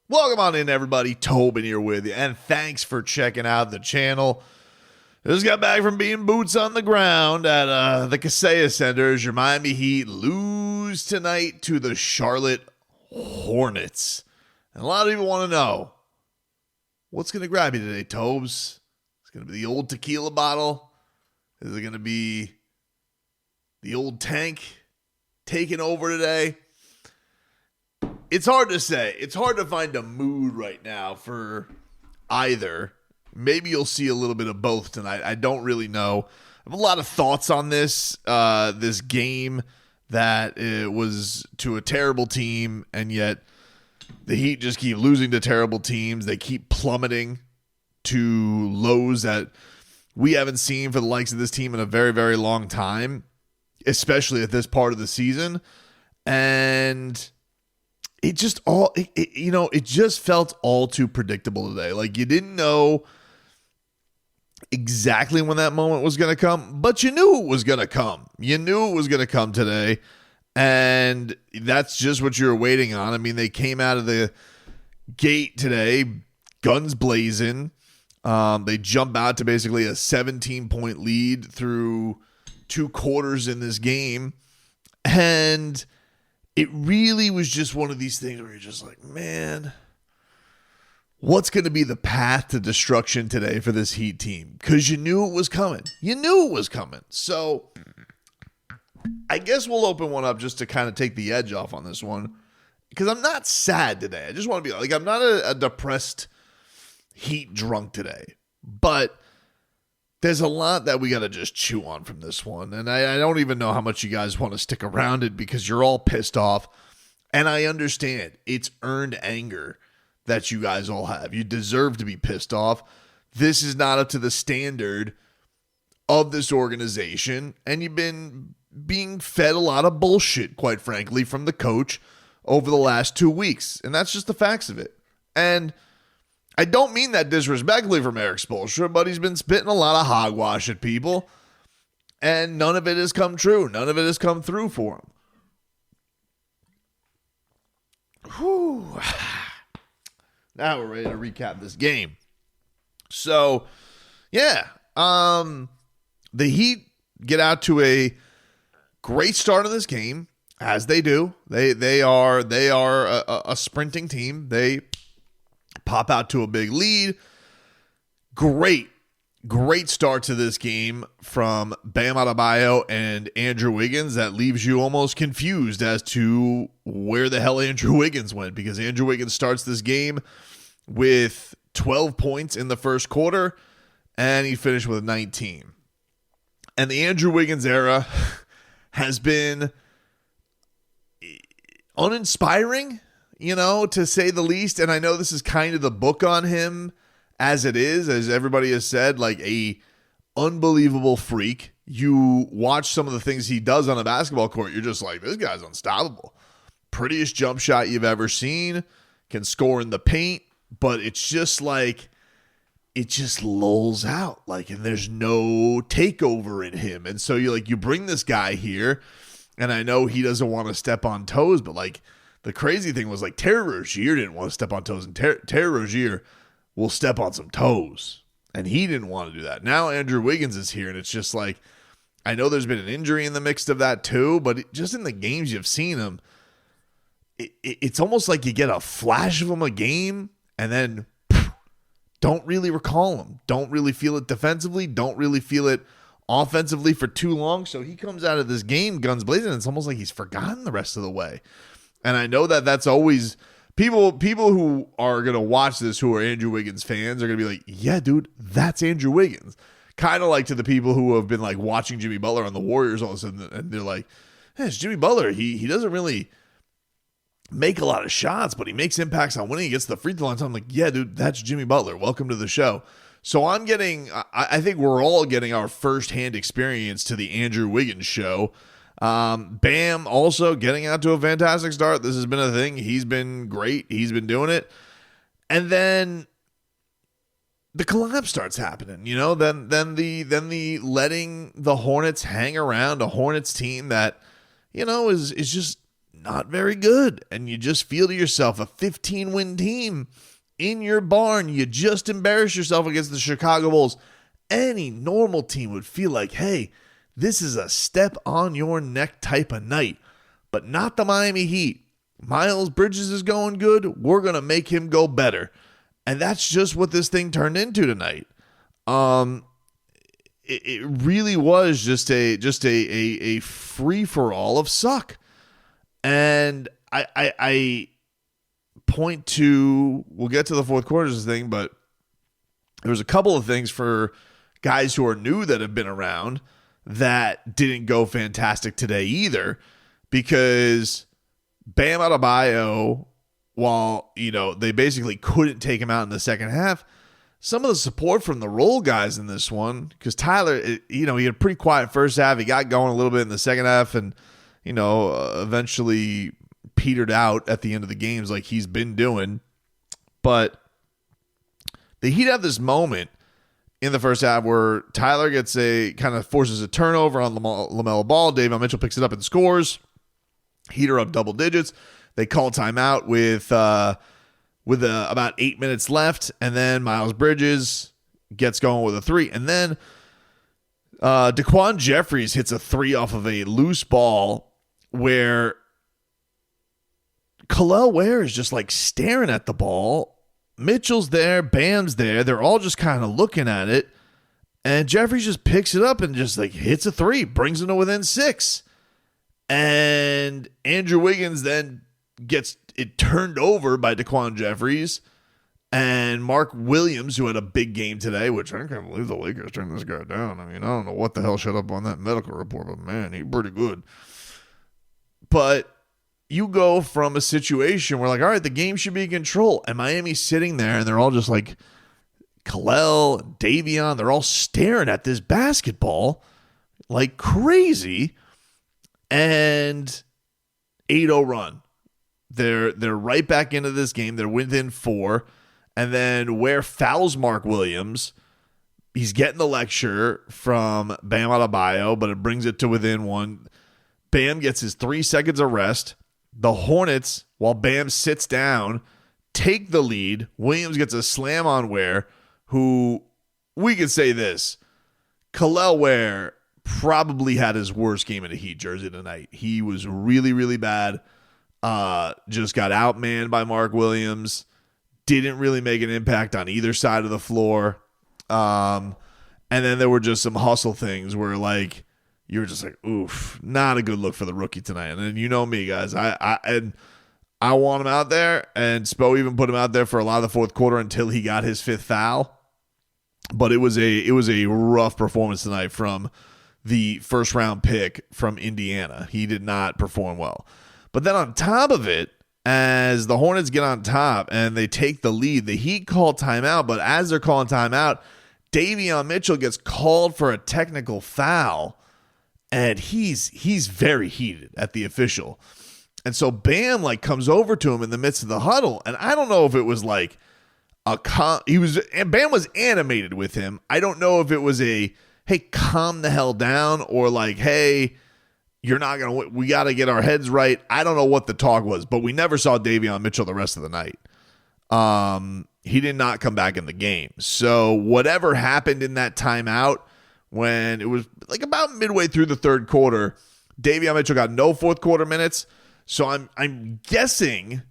Welcome on in, everybody. Tobin here with you, and thanks for checking out the channel. Just got back from being boots on the ground at the Kaseya Center as your Miami Heat lose tonight to the Charlotte Hornets. And a lot of people want to know, what's going to grab you today, Tobes? It's going to be the old tequila bottle? Is it going to be the old tank taking over today? It's hard to say. It's hard to find a mood right now for either. Maybe you'll see a little bit of both tonight. I don't really know. I have a lot of thoughts on this game that it was to a terrible team, and yet the Heat just keep losing to terrible teams. They keep plummeting to lows that we haven't seen for the likes of this team in a very, very long time, especially at this part of the season. And it just it just felt all too predictable today. Like, you didn't know exactly when that moment was going to come, but you knew it was going to come. You knew it was going to come today, and that's just what you were waiting on. I mean, they came out of the gate today, guns blazing. They jump out to basically a 17-point lead through 2 quarters in this game, and it really was just one of these things where you're just like, man, what's going to be the path to destruction today for this Heat team? Because you knew it was coming. You knew it was coming. So I guess we'll open one up just to kind of take the edge off on this one. Because I'm not sad today. I just want to be like, I'm not a depressed Heat drunk today. But there's a lot that we got to just chew on from this one. And I don't even know how much you guys want to stick around it because you're all pissed off. And I understand it's earned anger that you guys all have. You deserve to be pissed off. This is not up to the standard of this organization. And you've been being fed a lot of bullshit, quite frankly, from the coach over the last 2 weeks. And that's just the facts of it. And I don't mean that disrespectfully from Erik Spoelstra, but he's been spitting a lot of hogwash at people, and none of it has come true. None of it has come through for him. Whew. Now we're ready to recap this game. So, yeah, the Heat get out to a great start of this game, as they do. They are a sprinting team. They pop out to a big lead. Great start to this game from Bam Adebayo and Andrew Wiggins that leaves you almost confused as to where the hell Andrew Wiggins went, because Andrew Wiggins starts this game with 12 points in the first quarter, and he finished with 19. And the Andrew Wiggins era has been uninspiring, to say the least. And I know this is kind of the book on him as it is, as everybody has said, like a unbelievable freak. You watch some of the things he does on a basketball court, you're just like, this guy's unstoppable. Prettiest jump shot you've ever seen, can score in the paint, but it's just like, it just lulls out, like, and there's no takeover in him. And so you bring this guy here, and I know he doesn't want to step on toes, but like, the crazy thing was, like, Terry Rozier didn't want to step on toes, and Terry Rozier will step on some toes, and he didn't want to do that. Now Andrew Wiggins is here, and it's just like, I know there's been an injury in the mix of that too, but just in the games you've seen him, it's almost like you get a flash of him a game, and then don't really recall him, don't really feel it defensively, don't really feel it offensively for too long. So he comes out of this game guns blazing, and it's almost like he's forgotten the rest of the way. And I know that that's always people who are going to watch this who are Andrew Wiggins fans are going to be like, yeah, dude, that's Andrew Wiggins. Kind of like to the people who have been like watching Jimmy Butler on the Warriors all of a sudden, and they're like, hey, it's Jimmy Butler. He doesn't really make a lot of shots, but he makes impacts on winning. He gets the free throw line. So I'm like, yeah, dude, that's Jimmy Butler. Welcome to the show. So I think we're all getting our firsthand experience to the Andrew Wiggins show. Bam also getting out to a fantastic start. This has been a thing. He's been great. He's been doing it. And then the collapse starts happening, then the letting the Hornets hang around, a Hornets team that, is just not very good. And you just feel to yourself, a 15-win team in your barn, you just embarrass yourself against the Chicago Bulls. Any normal team would feel like, hey, this is a step on your neck type of night. But not the Miami Heat. Miles Bridges is going good. We're going to make him go better. And that's just what this thing turned into tonight. It really was just a free-for-all of suck. And I point to, we'll get to the fourth quarters thing, but there was a couple of things for guys who are new that have been around that didn't go fantastic today either, because Bam Adebayo, while, they basically couldn't take him out in the second half, some of the support from the role guys in this one, because Tyler, he had a pretty quiet first half. He got going a little bit in the second half and, eventually petered out at the end of the games like he's been doing. But the Heat have this moment in the first half where Tyler forces a turnover on LaMelo Ball. Davion Mitchell picks it up and scores. Heat are up double digits. They call timeout with about 8 minutes left, and then Miles Bridges gets going with a three. And then Daquan Jeffries hits a three off of a loose ball where Kel'el Ware is just like staring at the ball. Mitchell's there, Bam's there. They're all just kind of looking at it. And Jeffries just picks it up and just like hits a three, brings them to within 6. And Andrew Wiggins then gets it turned over by Daquan Jeffries. And Mark Williams, who had a big game today, which I can't believe the Lakers turned this guy down. I mean, I don't know what the hell showed up on that medical report, but man, he's pretty good. But you go from a situation where, like, all right, the game should be in control, and Miami's sitting there, and they're all just like, Kel'el and Davion, they're all staring at this basketball like crazy, and 8-0 run. They're right back into this game. They're within 4, and then Ware fouls Mark Williams. He's getting the lecture from Bam Adebayo, but it brings it to within 1. Bam gets his 3 seconds of rest. The Hornets, while Bam sits down, take the lead. Williams gets a slam on Ware, who, we could say this, Kel'el Ware probably had his worst game in a Heat jersey tonight. He was really, really bad. Just got outmanned by Mark Williams. Didn't really make an impact on either side of the floor. And then there were just some hustle things where, like, you were just like, oof, not a good look for the rookie tonight. And then you know me, guys. I want him out there, and Spo even put him out there for a lot of the fourth quarter until he got his 5th foul. But it was a rough performance tonight from the first round pick from Indiana. He did not perform well. But then on top of it, as the Hornets get on top and they take the lead, the Heat call timeout. But as they're calling timeout, Davion Mitchell gets called for a technical foul. And he's very heated at the official. And so Bam comes over to him in the midst of the huddle. And I don't know if it was like Bam was animated with him. I don't know if it was a, hey, calm the hell down, or like, hey, you're not going to, we got to get our heads right. I don't know what the talk was, but we never saw Davion Mitchell the rest of the night. He did not come back in the game. So whatever happened in that timeout, when it was like about midway through the third quarter, Davion Mitchell got no fourth quarter minutes. So I'm guessing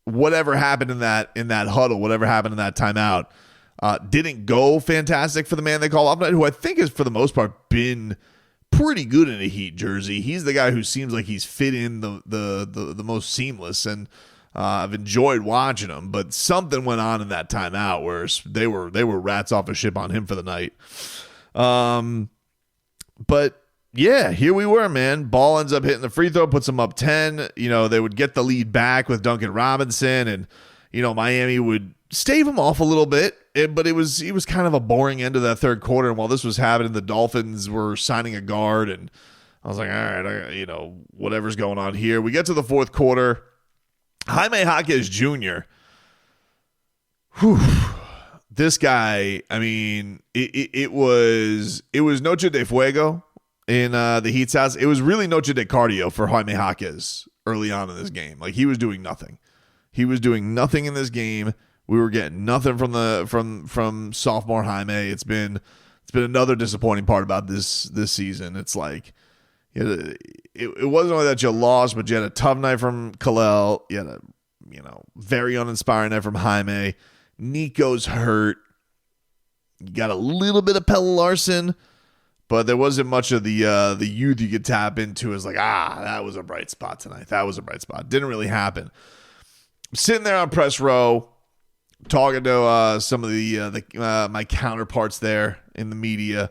whatever happened in that huddle, whatever happened in that timeout, didn't go fantastic for the man they call off night, who I think has for the most part been pretty good in a Heat jersey. He's the guy who seems like he's fit in the most seamless, and I've enjoyed watching him. But something went on in that timeout where they were rats off a ship on him for the night. But yeah, here we were, man. Ball ends up hitting the free throw, puts them up 10. They would get the lead back with Duncan Robinson, and Miami would stave him off a little bit. But it was kind of a boring end of that third quarter. And while this was happening, the Dolphins were signing a guard, and I was like, all right, whatever's going on here. We get to the fourth quarter. Jaime Jaquez Jr. Whew. This guy, I mean, it was Noche de Fuego in the Heat's house. It was really Noche de Cardio for Jaime Jaquez early on in this game. Like, he was doing nothing. He was doing nothing in this game. We were getting nothing from sophomore Jaime. It's been another disappointing part about this season. It's like, it wasn't only that you lost, but you had a tough night from Kalel. You had a very uninspiring night from Jaime. Nico's hurt. You got a little bit of Pelle Larson, but there wasn't much of the youth you could tap into. As like, that was a bright spot tonight. That was a bright spot. Didn't really happen. Sitting there on press row, talking to some of my counterparts there in the media,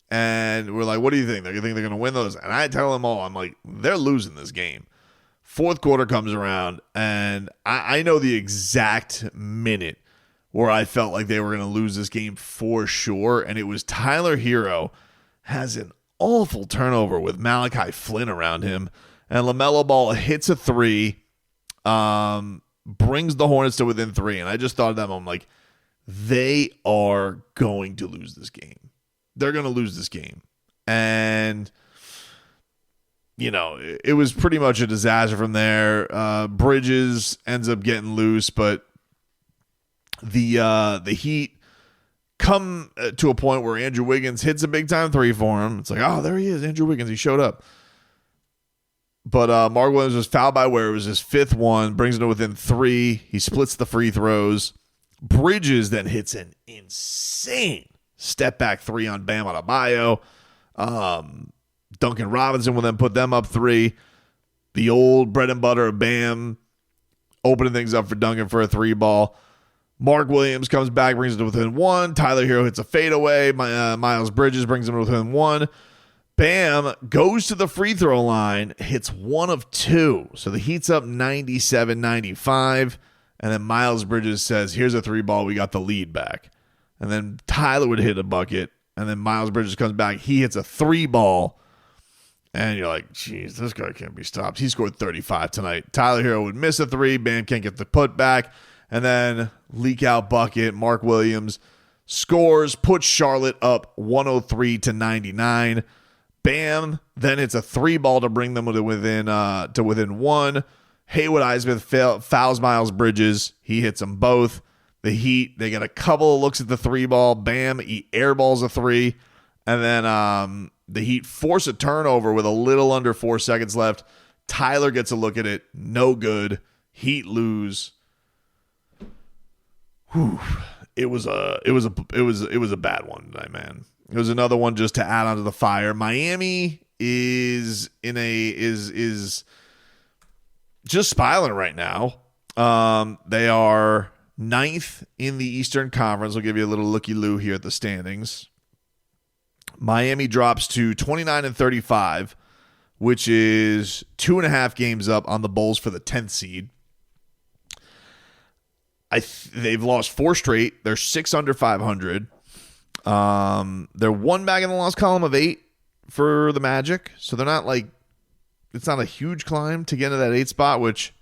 and we're like, "What do you think? You think they're going to win those?" And I tell them all, I'm like, "They're losing this game." Fourth quarter comes around, and I know the exact minute where I felt like they were going to lose this game for sure, and it was Tyler Hero has an awful turnover with Malachi Flynn around him, and LaMelo Ball hits a three. Brings the Hornets to within 3, and I just thought of them. I'm like, they are going to lose this game. They're going to lose this game, and it was pretty much a disaster from there. Bridges ends up getting loose, but the Heat come to a point where Andrew Wiggins hits a big time 3 for him. It's like, oh, there he is, Andrew Wiggins. He showed up. But Mark Williams was fouled by Ware. It was his 5th one. Brings it to within 3. He splits the free throws. Bridges then hits an insane step back 3 on Bam Adebayo. Duncan Robinson will then put them up 3. The old bread and butter of Bam opening things up for Duncan for a 3 ball. Mark Williams comes back, brings it to within 1. Tyler Hero hits a fadeaway. Miles Bridges brings him to within 1. Bam goes to the free throw line, hits 1 of 2. So the Heat's up 97-95. And then Miles Bridges says, here's a 3 ball. We got the lead back. And then Tyler would hit a bucket. And then Miles Bridges comes back. He hits a 3 ball. And you're like, geez, this guy can't be stopped. He scored 35 tonight. Tyler Hero would miss a 3. Bam can't get the putback. And then leak out bucket. Mark Williams scores, puts Charlotte up 103-99. Bam then it's a 3 ball to bring them to within 1. Haywood Highsmith fouls Miles Bridges. He hits them both. The Heat, they get a couple of looks at the 3 ball. Bam, he airballs a 3. And then the Heat force a turnover with a little under 4 seconds left. Tyler gets a look at it. No good. Heat lose. Whew. It was a bad one tonight, man. It was another one just to add onto the fire. Miami is just spiraling right now. They are 9th in the Eastern Conference. I'll give you a little looky-loo here at the standings. Miami drops to 29-35, which is 2.5 games up on the Bulls for the 10th seed. They've lost 4 straight. They're 6 under 500. They're 1 back in the loss column of 8 for the Magic. So they're not like, it's not a huge climb to get into that 8 spot, which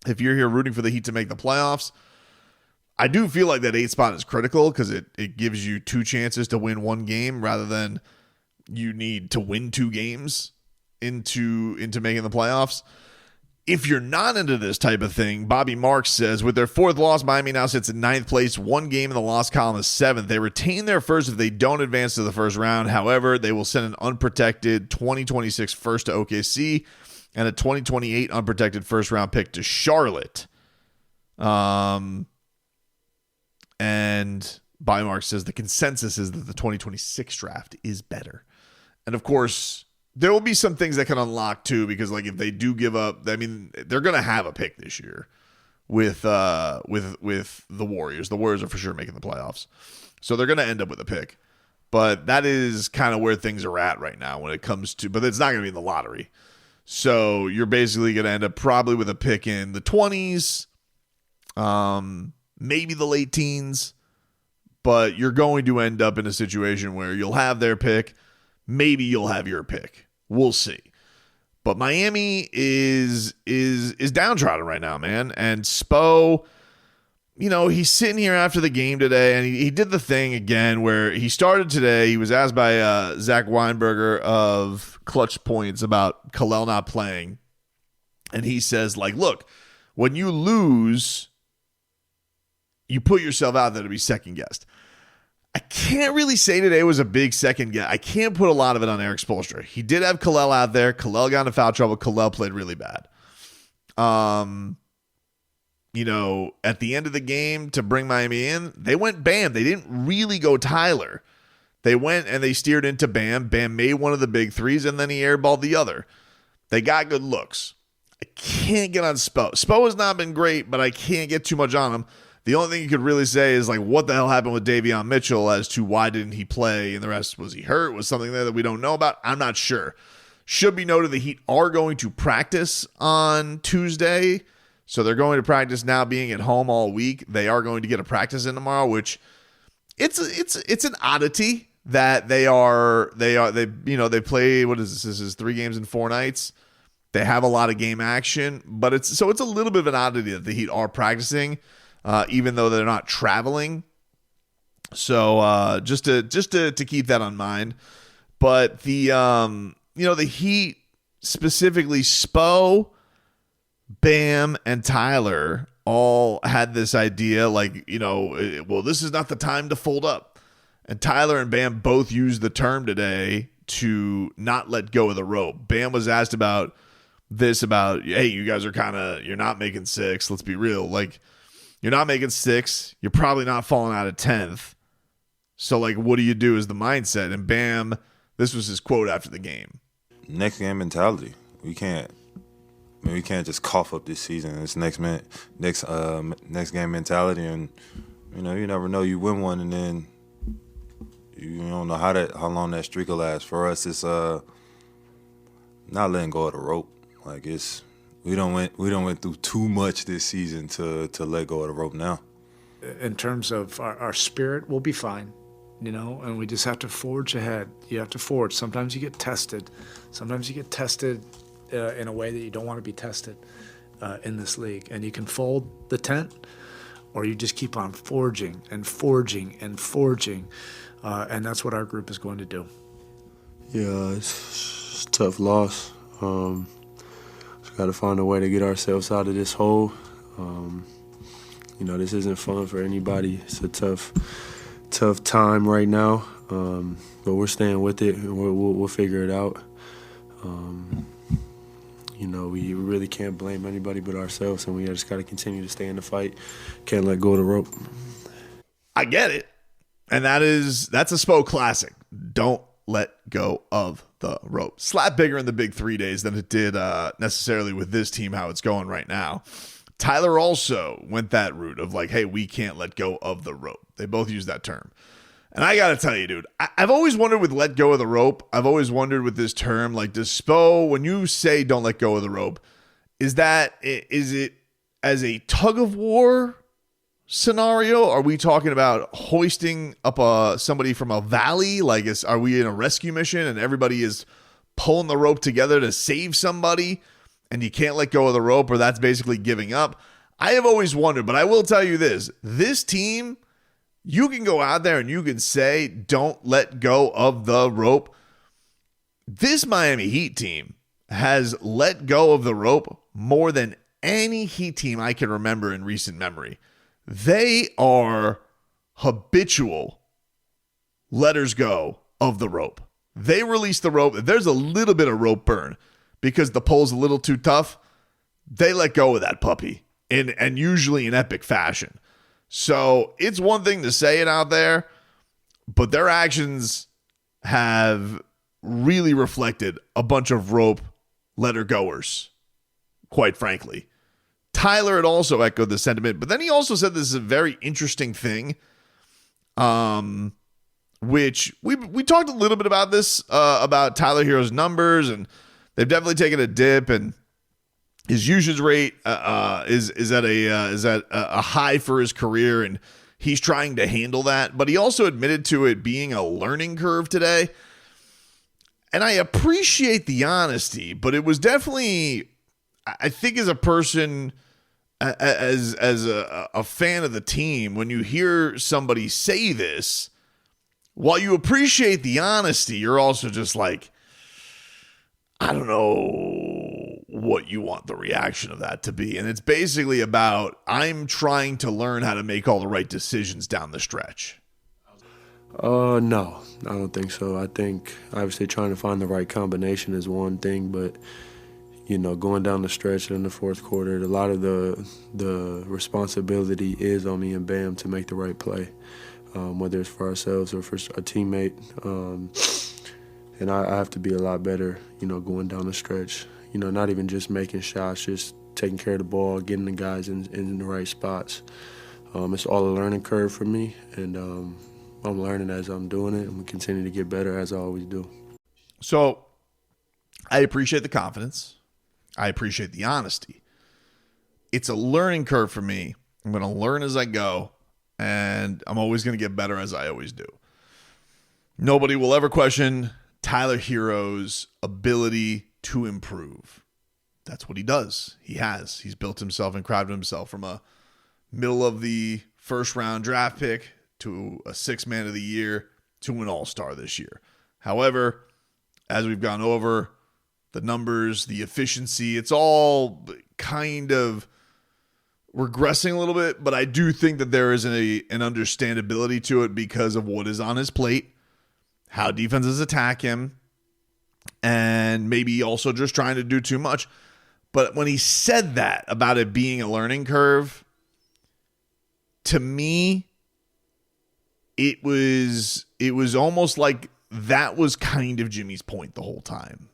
if you're here rooting for the Heat to make the playoffs, I do feel like that 8 spot is critical because it gives you 2 chances to win 1 game rather than you need to win 2 games into making the playoffs. If you're not into this type of thing, Bobby Marks says, with their 4th loss, Miami now sits in 9th place. 1 game in the loss column is 7th. They retain their first if they don't advance to the first round. However, they will send an unprotected 2026 first to OKC and a 2028 unprotected first round pick to Charlotte. And Bobby Marks says the consensus is that the 2026 draft is better. And of course, there will be some things that can unlock too, because like if they do give up, I mean, they're going to have a pick this year with the Warriors. The Warriors are for sure making the playoffs, so they're going to end up with a pick. But that is kind of where things are at right now when it comes to. But it's not going to be in the lottery, so you're basically going to end up probably with a pick in the 20s, maybe the late teens. But you're going to end up in a situation where you'll have their pick. Maybe you'll have your pick. We'll see. But Miami is downtrodden right now, man. And Spo, he's sitting here after the game today, and he did the thing again where he started today. He was asked by Zach Weinberger of Clutch Points about Kalel not playing. And he says, like, look, when you lose, you put yourself out there to be second guessed. I can't really say today was a big second guess. I can't put a lot of it on Eric Spoelstra. He did have Kalel out there. Kalel got into foul trouble. Kalel played really bad. At the end of the game to bring Miami in, they went Bam. They didn't really go Tyler. They went and they steered into Bam. Bam made one of the big threes, and then he airballed the other. They got good looks. I can't get on Spo. Spo has not been great, but I can't get too much on him. The only thing you could really say is, like, what the hell happened with Davion Mitchell as to why didn't he play and the rest? Was he hurt? Was something there that we don't know about? I'm not sure. Should be noted the Heat are going to practice on Tuesday. So they're going to practice now, being at home all week. They are going to get a practice in tomorrow, which it's an oddity that they play, what is this? This is 3 games in 4 nights. They have a lot of game action, but it's a little bit of an oddity that the Heat are practicing, even though they're not traveling. So just to keep that on mind. But the Heat, specifically Spo, Bam, and Tyler all had this idea, like, well, this is not the time to fold up. And Tyler and Bam both used the term today to not let go of the rope. Bam was asked about this, hey, you guys are you're not making 6. Let's be real. Like, you're not making 6. You're probably not falling out of 10th. So, like, what do you do is the mindset. And Bam, this was his quote after the game. Next game mentality. We can't just cough up this season. It's next game mentality, and you never know. You win one, and then you don't know how long that streak will last. For us, it's not letting go of the rope. Like, we don't went through too much this season to let go of the rope now. In terms of our spirit, we'll be fine. And we just have to forge ahead. You have to forge. Sometimes you get tested. Sometimes you get tested in a way that you don't want to be tested in this league. And you can fold the tent, or you just keep on forging and forging and forging. And that's what our group is going to do. Yeah, it's a tough loss. Just got to find a way to get ourselves out of this hole. This isn't fun for anybody. It's a tough time right now. But we're staying with it, and we'll figure it out. We really can't blame anybody but ourselves, and we just got to continue to stay in the fight. Can't let go of the rope. I get it. And that's a Spo classic. Don't let go of the rope. Slap bigger in the big 3 days than it did necessarily with this team, how it's going right now. Tyler also went that route of like, hey, we can't let go of the rope. They both use that term. And I got to tell you, dude, I've always wondered with let go of the rope. I've always wondered with this term, like, does Spo, when you say don't let go of the rope, is it as a tug of war scenario? Are we talking about hoisting up somebody from a valley? Like, are we in a rescue mission and everybody is pulling the rope together to save somebody and you can't let go of the rope, or that's basically giving up? I have always wondered, but I will tell you this team, you can go out there and you can say, don't let go of the rope. This Miami Heat team has let go of the rope more than any Heat team I can remember in recent memory. They are habitual letters go of the rope. They release the rope. If there's a little bit of rope burn because the pole's a little too tough, they let go of that puppy and usually in epic fashion. So it's one thing to say it out there, but their actions have really reflected a bunch of rope letter goers, quite frankly. Tyler had also echoed the sentiment, but then he also said this is a very interesting thing, which we talked a little bit about this, about Tyler Hero's numbers, and they've definitely taken a dip, and his usage rate is at a high for his career, and he's trying to handle that. But he also admitted to it being a learning curve today. And I appreciate the honesty, but it was definitely, I think, as a person, as a fan of the team, when you hear somebody say this, while you appreciate the honesty, you're also just like, I don't know what you want the reaction of that to be. And it's basically about, I'm trying to learn how to make all the right decisions down the stretch. No, I don't think so. I think obviously trying to find the right combination is one thing, but going down the stretch in the fourth quarter, a lot of the responsibility is on me and Bam to make the right play, whether it's for ourselves or for a teammate. And I have to be a lot better, going down the stretch. Not even just making shots, just taking care of the ball, getting the guys in the right spots. It's all a learning curve for me, and I'm learning as I'm doing it. I'm going to continue to get better as I always do. So I appreciate the confidence. I appreciate the honesty. It's a learning curve for me. I'm going to learn as I go, and I'm always going to get better as I always do. Nobody will ever question Tyler Hero's ability to improve. That's what he does. He's built himself and crafted himself from a middle of the first round draft pick to a sixth man of the year to an all-star this year. However, as we've gone over, the numbers, the efficiency, it's all kind of regressing a little bit, but I do think that there is an understandability to it because of what is on his plate, how defenses attack him, and maybe also just trying to do too much. But when he said that about it being a learning curve, to me, it was almost like that was kind of Jimmy's point the whole time.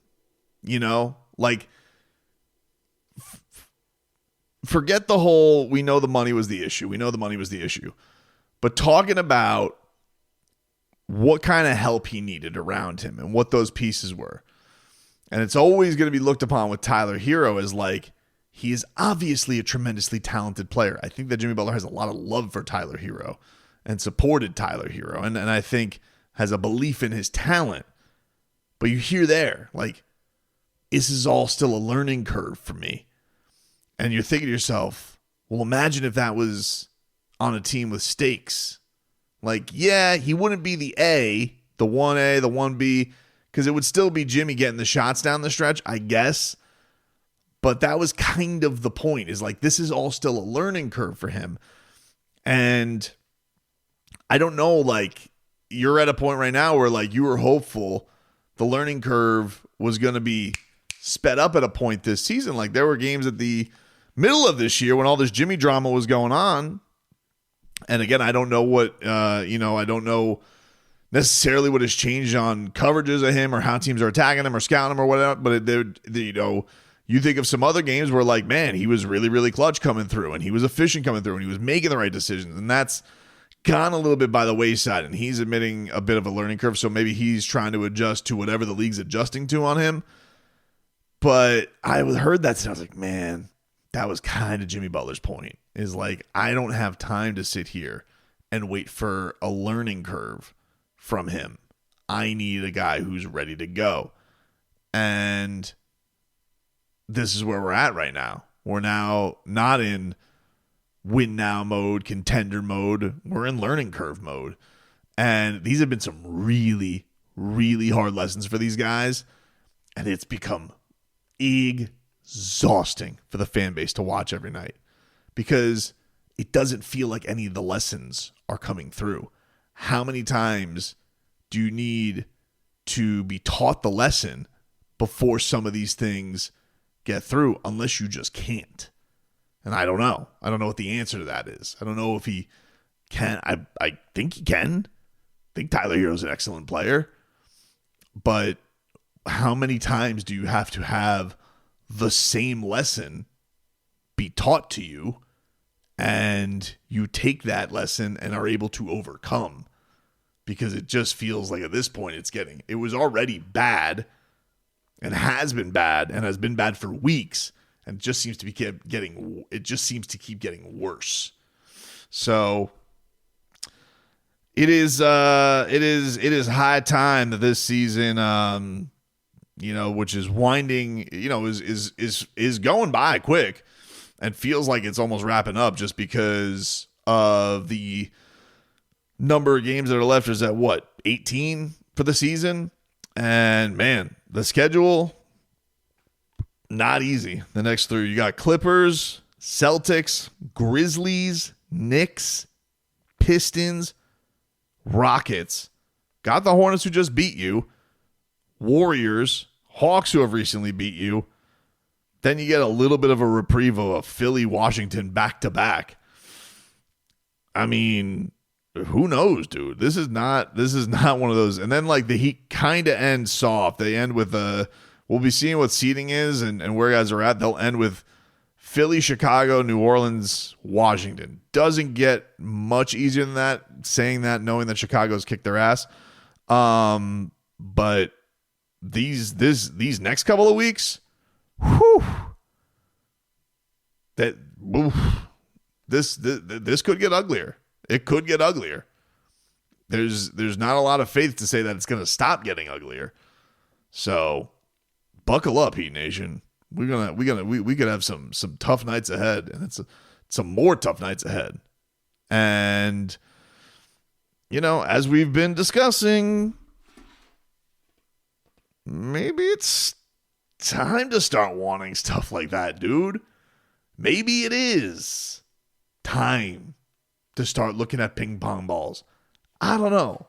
Forget the whole, we know the money was the issue. But talking about what kind of help he needed around him and what those pieces were. And it's always going to be looked upon with Tyler Hero as he is obviously a tremendously talented player. I think that Jimmy Butler has a lot of love for Tyler Hero and supported Tyler Hero. And I think has a belief in his talent. But you hear there, this is all still a learning curve for me. And you're thinking to yourself, well, imagine if that was on a team with stakes. He wouldn't be the 1A, the 1B, because it would still be Jimmy getting the shots down the stretch, I guess. But that was kind of the point, is this is all still a learning curve for him. And I don't know, you're at a point right now where you were hopeful the learning curve was going to be sped up at a point this season. There were games at the middle of this year when all this Jimmy drama was going on. And again, I don't know what, I don't know necessarily what has changed on coverages of him or how teams are attacking him or scouting him or whatever. But, you think of some other games where, man, he was really, really clutch coming through and he was efficient coming through and he was making the right decisions. And that's gone a little bit by the wayside. And he's admitting a bit of a learning curve. So maybe he's trying to adjust to whatever the league's adjusting to on him. But I heard that and I was like, man, that was kind of Jimmy Butler's point. Is I don't have time to sit here and wait for a learning curve from him. I need a guy who's ready to go. And this is where we're at right now. We're now not in win now mode, contender mode. We're in learning curve mode. And these have been some really, really hard lessons for these guys. And it's become exhausting for the fan base to watch every night because it doesn't feel like any of the lessons are coming through. How many times do you need to be taught the lesson before some of these things get through, unless you just can't? And I don't know. I don't know what the answer to that is. I don't know if he can. I think he can. I think Tyler Hero's an excellent player. But how many times do you have to have the same lesson be taught to you and you take that lesson and are able to overcome? Because it just feels like at this point it was already bad and has been bad and has been bad for weeks and just seems to keep getting worse. So it is high time that this season which is winding, is going by quick and feels like it's almost wrapping up just because of the number of games that are left. Is at 18 for the season? And man, the schedule, not easy. The next three, you got Clippers, Celtics, Grizzlies, Knicks, Pistons, Rockets. Got the Hornets who just beat you. Warriors, Hawks who have recently beat you. Then you get a little bit of a reprieve of a Philly, Washington back-to-back. I mean, who knows, dude? This is not one of those. And then like the Heat kind of end soft. They end with we'll be seeing what seeding is and where guys are at. They'll end with Philly, Chicago, New Orleans, Washington. Doesn't get much easier than that, saying that, knowing that Chicago's kicked their ass. But these next couple of weeks, whew, this could get uglier. It could get uglier. There's not a lot of faith to say that it's going to stop getting uglier. So buckle up, Heat Nation. We could have some tough nights ahead, and it's some more tough nights ahead. And as we've been discussing, maybe it's time to start wanting stuff like that, dude. Maybe it is time to start looking at ping pong balls. I don't know.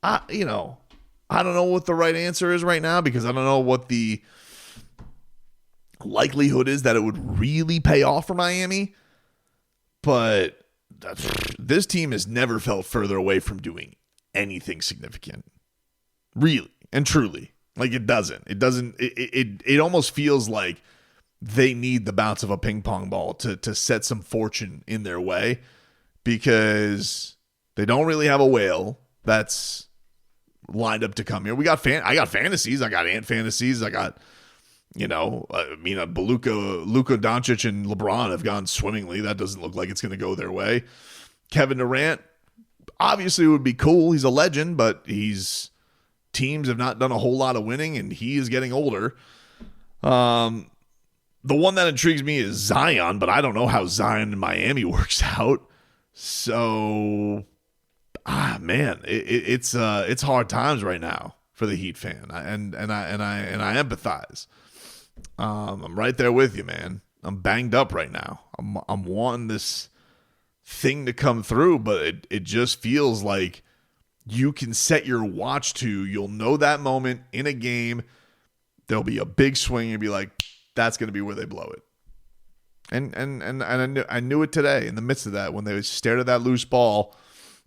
I don't know what the right answer is right now, because I don't know what the likelihood is that it would really pay off for Miami. But this team has never felt further away from doing anything significant. Really and truly. Like it almost feels like they need the bounce of a ping pong ball to set some fortune in their way, because they don't really have a whale that's lined up to come here. I got fantasies. I got Ant fantasies. I got, Luka Doncic and LeBron have gone swimmingly. That doesn't look like it's going to go their way. Kevin Durant obviously would be cool. He's a legend, but teams have not done a whole lot of winning, and he is getting older. The one that intrigues me is Zion, but I don't know how Zion in Miami works out. So, man, it's hard times right now for the Heat fan, and I empathize. I'm right there with you, man. I'm banged up right now. I'm wanting this thing to come through, but it just feels like you can set your watch to. You'll know that moment in a game. There'll be a big swing and be like, that's going to be where they blow it. And I knew it today in the midst of that, when they stared at that loose ball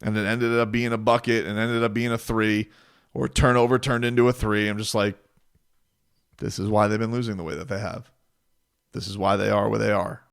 and it ended up being a bucket and ended up being a three, or turnover turned into a three. I'm just like, this is why they've been losing the way that they have. This is why they are where they are.